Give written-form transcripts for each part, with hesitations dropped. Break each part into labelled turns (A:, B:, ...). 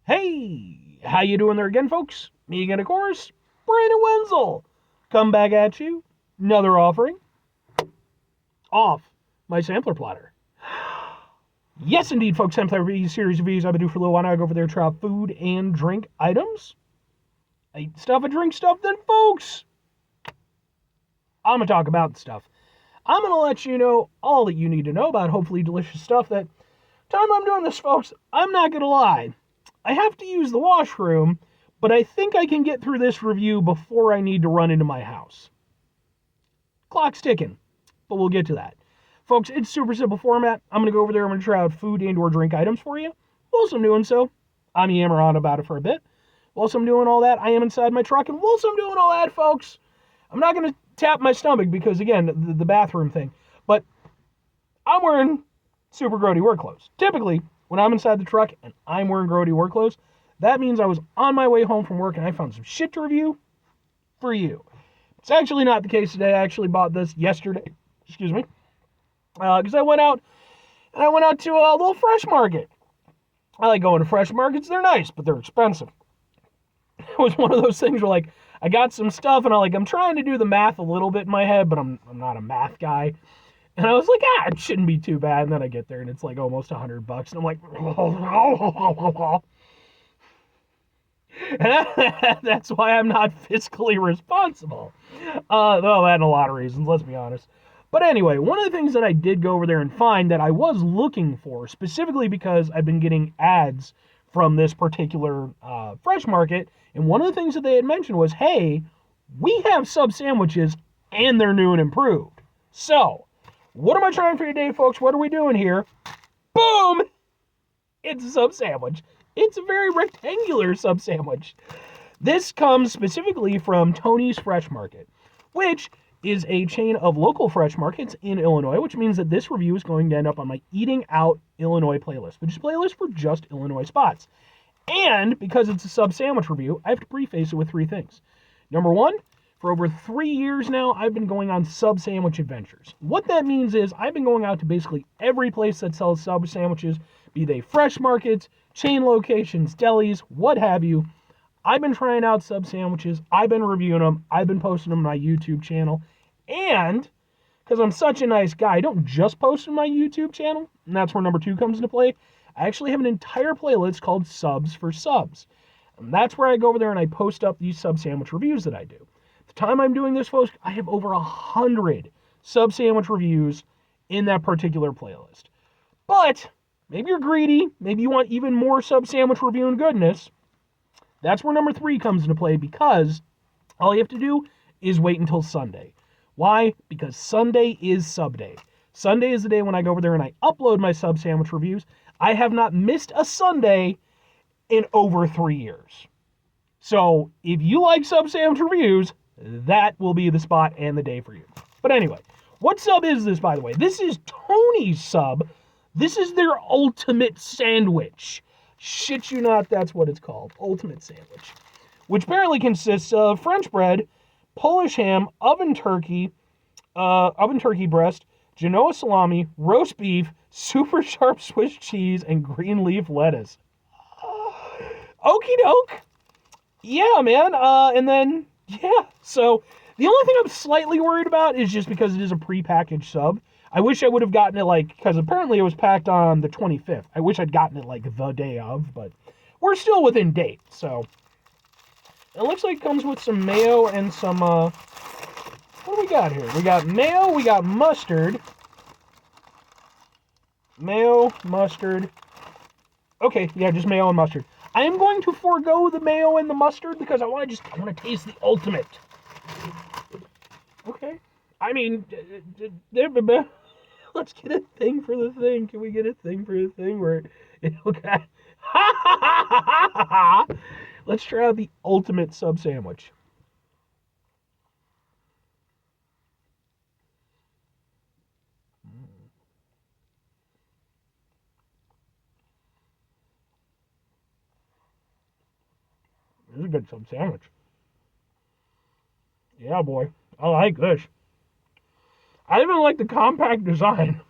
A: Hey, how you doing there again, folks? Me again, of course, Brandon Wenzel. Come back at you. Another offering off my sampler platter. Yes, indeed, folks. Sampler reviews, series reviews I've been doing for a little while. I go over there, try out food and drink items. I eat stuff and drink stuff, then, folks, I'm going to talk about stuff. I'm going to let you know all that you need to know about hopefully delicious stuff. That time I'm doing this, folks, I'm not going to lie. I have to use the washroom, but I think I can get through this review before I need to run into my house. Clock's ticking, but we'll get to that. Folks, it's super simple format. I'm going to go over there. I'm going to try out food and or drink items for you. Whilst I'm doing so, I'm yammering on about it for a bit. Whilst I'm doing all that, I am inside my truck. And whilst I'm doing all that, folks, I'm not going to tap my stomach because, again, the bathroom thing. But I'm wearing super grody work clothes. Typically, when I'm inside the truck and I'm wearing grody work clothes, that means I was on my way home from work and I found some shit to review for you. It's actually not the case today. I actually bought this yesterday. Excuse me. Because I went out to a little fresh market. I like going to fresh markets. They're nice, but they're expensive. It was one of those things where, like, I got some stuff and I'm trying to do the math a little bit in my head, but I'm not a math guy. And I was like, it shouldn't be too bad. And then I get there and it's like almost $100. And I'm like, that's why I'm not fiscally responsible. Well, that and a lot of reasons, let's be honest. But anyway, one of the things that I did go over there and find that I was looking for, specifically because I've been getting ads from this particular fresh market, and one of the things that they had mentioned was, hey, we have sub sandwiches and they're new and improved. So, what am I trying for today, folks? What are we doing here? Boom! It's a sub sandwich. It's a very rectangular sub sandwich. This comes specifically from Tony's Fresh Market, which is a chain of local fresh markets in Illinois, which means that this review is going to end up on my Eating Out Illinois playlist, which is a playlist for just Illinois spots. And because it's a sub sandwich review, I have to preface it with three things. Number one, for over 3 years now, I've been going on sub sandwich adventures. What that means is I've been going out to basically every place that sells sub sandwiches, be they fresh markets, chain locations, delis, what have you. I've been trying out sub sandwiches. I've been reviewing them. I've been posting them on my YouTube channel. And because I'm such a nice guy, I don't just post on my YouTube channel, and that's where number two comes into play. I actually have an entire playlist called Subs for Subs. And that's where I go over there and I post up these sub sandwich reviews that I do. The time I'm doing this, folks, I have over 100 sub sandwich reviews in that particular playlist. But maybe you're greedy. Maybe you want even more sub sandwich reviewing goodness. That's where number three comes into play, because all you have to do is wait until Sunday. Why? Because Sunday is SUBday. Sunday is the day when I go over there and I upload my sub sandwich reviews. I have not missed a Sunday in over 3 years. So if you like sub sandwich reviews, that will be the spot and the day for you. But anyway, what sub is this, by the way? This is Tony's sub. This is their ultimate sandwich. Shit you not, that's what it's called. Ultimate sandwich. Which apparently consists of French bread, Polish ham, oven turkey breast, Genoa salami, roast beef, super sharp Swiss cheese, and green leaf lettuce. Okie doke. Yeah, man. So the only thing I'm slightly worried about is just because it is a prepackaged sub. I wish I would have gotten it because apparently it was packed on the 25th. I wish I'd gotten it the day of, but we're still within date. So it looks like it comes with some mayo and some, what do we got here? We got mayo, we got mustard. Mayo, mustard. Okay, yeah, just mayo and mustard. I am going to forego the mayo and the mustard because I want to taste the ultimate. Okay. I mean, let's get a thing for the thing. Can we get a thing for the thing where okay. Let's try out the ultimate sub sandwich. This is a good sub sandwich. Yeah, boy. I like this. I even like the compact design.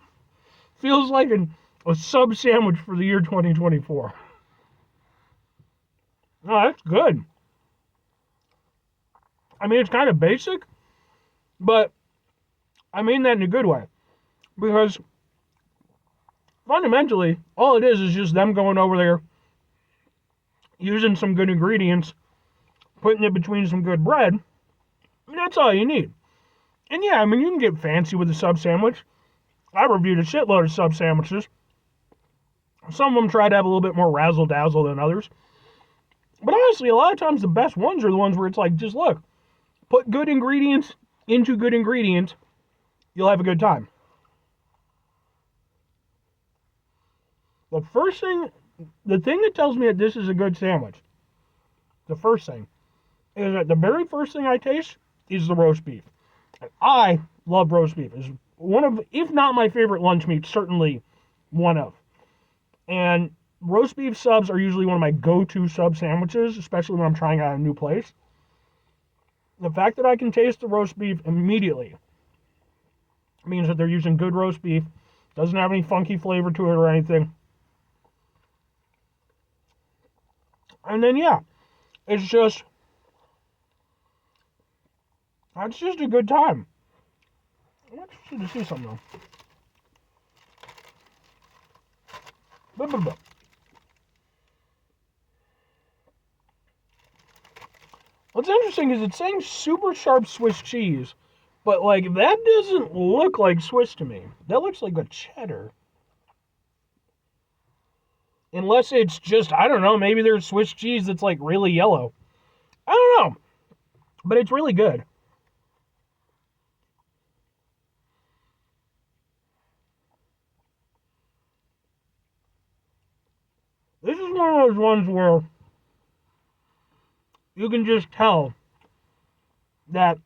A: Feels like a sub sandwich for the year 2024. No, that's good. I mean, it's kind of basic, but I mean that in a good way. Because fundamentally, all it is just them going over there, using some good ingredients, putting it between some good bread. And that's all you need. And yeah, I mean, you can get fancy with a sub sandwich. I reviewed a shitload of sub sandwiches. Some of them try to have a little bit more razzle dazzle than others. But honestly, a lot of times the best ones are the ones where it's like, just look, put good ingredients into good ingredients, you'll have a good time. The thing that tells me that this is a good sandwich, the first thing, is that the very first thing I taste is the roast beef. And I love roast beef. It's one of, if not my favorite lunch meat, certainly one of. And roast beef subs are usually one of my go-to sub sandwiches, especially when I'm trying out a new place. The fact that I can taste the roast beef immediately means that they're using good roast beef. Doesn't have any funky flavor to it or anything. And then, yeah, it's just a good time. I'm interested to see something, though. What's interesting is it's saying super sharp Swiss cheese, but, like, that doesn't look like Swiss to me. That looks like a cheddar. Unless it's just, I don't know, maybe there's Swiss cheese that's, like, really yellow. I don't know. But it's really good. This is one of those ones where you can just tell that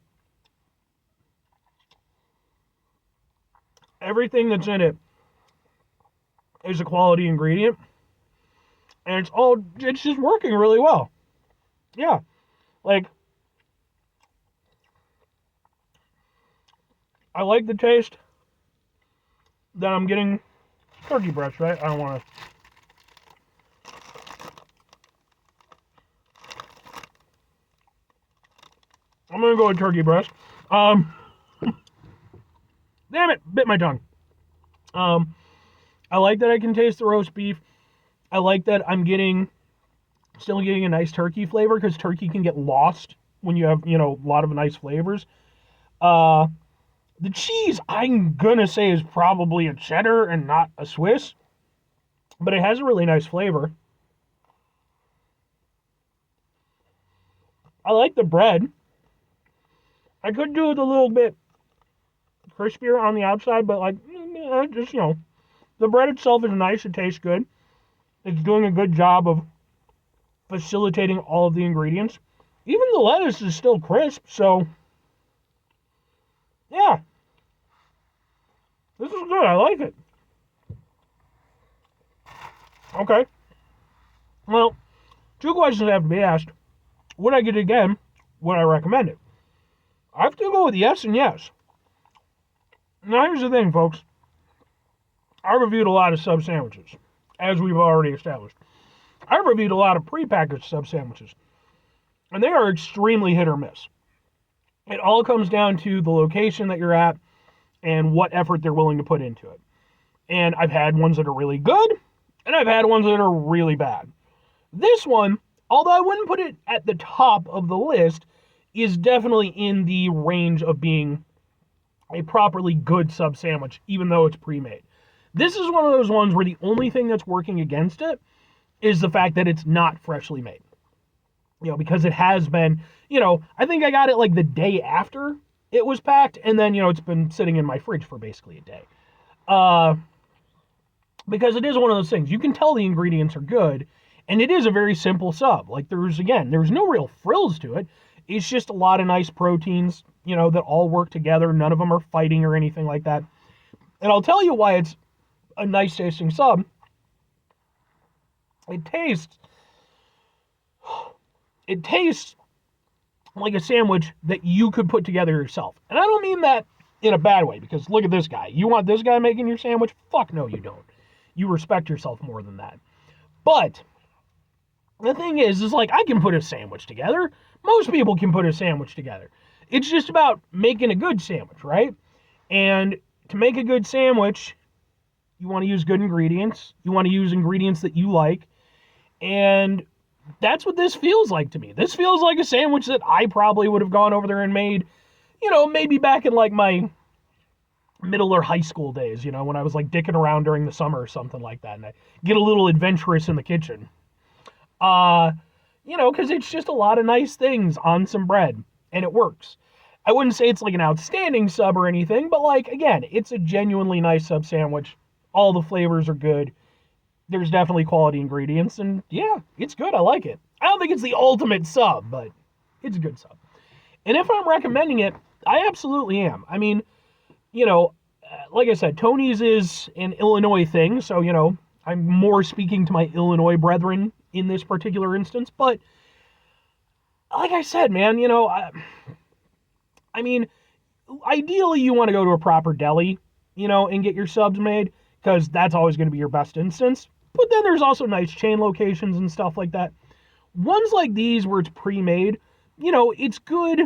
A: everything that's in it is a quality ingredient. And it's just working really well. Yeah. Like, I like the taste that I'm getting. Turkey breast, right? I don't want to. I'm going to go with turkey breast. Damn it, bit my tongue. I like that I can taste the roast beef. I like that I'm still getting a nice turkey flavor, because turkey can get lost when you have, a lot of nice flavors. The cheese, I'm gonna say, is probably a cheddar and not a Swiss, but it has a really nice flavor. I like the bread. I could do it a little bit crispier on the outside, but, like, just, the bread itself is nice. It tastes good. It's doing a good job of facilitating all of the ingredients. Even the lettuce is still crisp, so yeah. This is good. I like it. Okay. Well, two questions have to be asked. Would I get it again? Would I recommend it? I have to go with yes and yes. Now, here's the thing, folks. I reviewed a lot of sub sandwiches, as we've already established. I reviewed a lot of prepackaged sub sandwiches, and they are extremely hit or miss. It all comes down to the location that you're at and what effort they're willing to put into it. And I've had ones that are really good, and I've had ones that are really bad. This one, although I wouldn't put it at the top of the list, is definitely in the range of being a properly good sub sandwich, even though it's pre-made. This is one of those ones where the only thing that's working against it is the fact that it's not freshly made. Because it has been, I think I got it like the day after it was packed, and then, it's been sitting in my fridge for basically a day. Because it is one of those things. You can tell the ingredients are good, and it is a very simple sub. Like, there's no real frills to it. It's just a lot of nice proteins, that all work together. None of them are fighting or anything like that. And I'll tell you why it's a nice tasting sub. It tastes like a sandwich that you could put together yourself. And I don't mean that in a bad way, because look at this guy. You want this guy making your sandwich? Fuck no, you don't. You respect yourself more than that. But The thing is like, I can put a sandwich together. Most people can put a sandwich together. It's just about making a good sandwich, right? And to make a good sandwich, you want to use good ingredients. You want to use ingredients that you like. And that's what this feels like to me. This feels like a sandwich that I probably would have gone over there and made, maybe back in like my middle or high school days, when I was like dicking around during the summer or something like that. And I get a little adventurous in the kitchen. Because it's just a lot of nice things on some bread, and it works. I wouldn't say it's like an outstanding sub or anything, but like, again, it's a genuinely nice sub sandwich. All the flavors are good. There's definitely quality ingredients, and yeah, it's good. I like it. I don't think it's the ultimate sub, but it's a good sub. And if I'm recommending it, I absolutely am. I mean, like I said, Tony's is an Illinois thing, so, I'm more speaking to my Illinois brethren in this particular instance, but like I said, man, I mean, ideally you want to go to a proper deli, and get your subs made, because that's always going to be your best instance. But then there's also nice chain locations and stuff like that. Ones like these where it's pre-made, it's good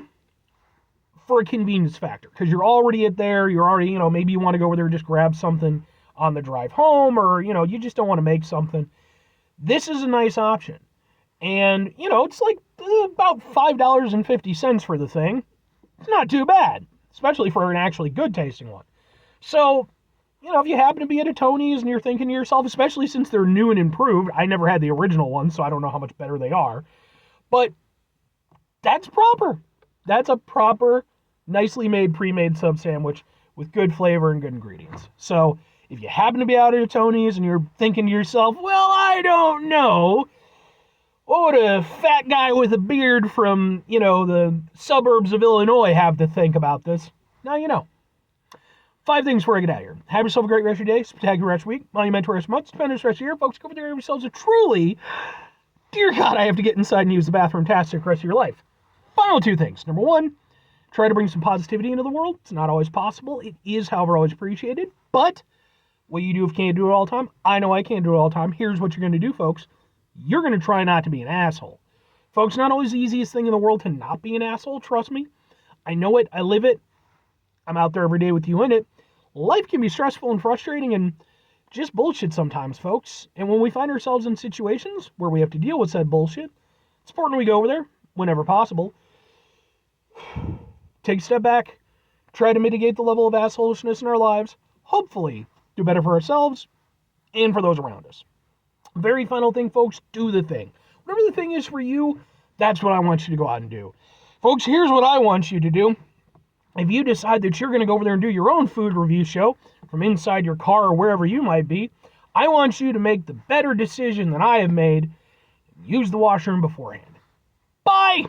A: for a convenience factor, because you're already you're already, maybe you want to go over there and just grab something on the drive home, or, you just don't want to make something. This is a nice option. And, it's like about $5.50 for the thing. It's not too bad, especially for an actually good tasting one. So, if you happen to be at a Tony's and you're thinking to yourself, especially since they're new and improved, I never had the original one, so I don't know how much better they are, but that's proper. That's a proper, nicely made, pre-made sub sandwich with good flavor and good ingredients. So, if you happen to be out at a Tony's and you're thinking to yourself, well, I don't know, what would a fat guy with a beard from, the suburbs of Illinois have to think about this? Now you know. 5 things before I get out of here. Have yourself a great rest of your day, spectacular rest of your week, monumental rest of your month, stupendous rest of your year. Folks, go over there and have yourselves a truly, dear God, I have to get inside and use the bathroom, tastic rest of your life. Final 2 things. Number 1, try to bring some positivity into the world. It's not always possible. It is, however, always appreciated. But what you do if you can't do it all the time, I know I can't do it all the time. Here's what you're going to do, folks. You're going to try not to be an asshole. Folks, not always the easiest thing in the world to not be an asshole, trust me. I know it. I live it. I'm out there every day with you in it. Life can be stressful and frustrating and just bullshit sometimes, folks. And when we find ourselves in situations where we have to deal with said bullshit, it's important we go over there, whenever possible, take a step back, try to mitigate the level of assholishness in our lives, hopefully do better for ourselves and for those around us. Very final thing, folks, do the thing. Whatever the thing is for you, that's what I want you to go out and do. Folks, here's what I want you to do. If you decide that you're going to go over there and do your own food review show from inside your car or wherever you might be, I want you to make the better decision that I have made. Use the washroom beforehand. Bye!